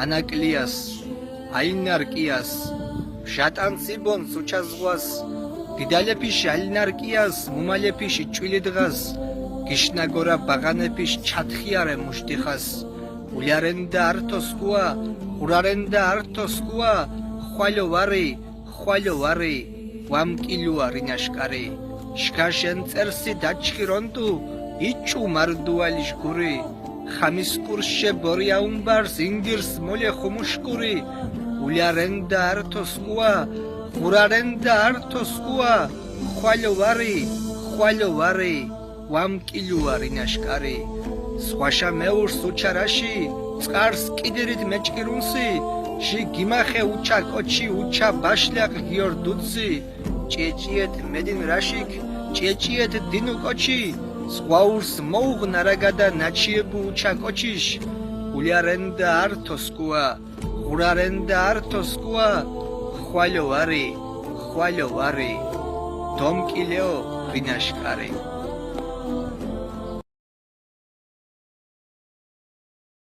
ანაკლიას აინარკიას შატანციბონს უჩაზღვას დიდალეფიში ალინარკიას მუმალეფიში ჭვილი დღას გიშნაგორა ბაღანეფიში ჩათხიარე მუშტიხას ულარენდა ართოსკუა ურარენდა ართოსკუა ხვალო ვარი ვამკილუა რინაშკარი შქაშენ წერსი დაჩხირონტუ იჭუ მარდუალიsh გური ხამის კურსშე ბორიაუმბარს ინგირს მოლე ხუმუშკური ულარენდა ართოსკუა ურარენდა ართოსკუა ხვალო ვარი ვამკილუა რინაშკარი სხვაშა მეურს უჩარაში წყარს კიდერით მეჭკირუნსი ჟი გიმახე უჩა კოჩი უჩა ბაშლაკ გიორდუცი ჭეჭიეთ მე딘 რაშიკ ჭეჭიეთ დინუ კოჩი სხვაურს მოუღნარაგადა ნაჩიებუ უჩა კოჩიშ ულარენდა ართოსკუა ურარენდა ართოსკუა ხვალო ვარი დომკილეო რინაშკარი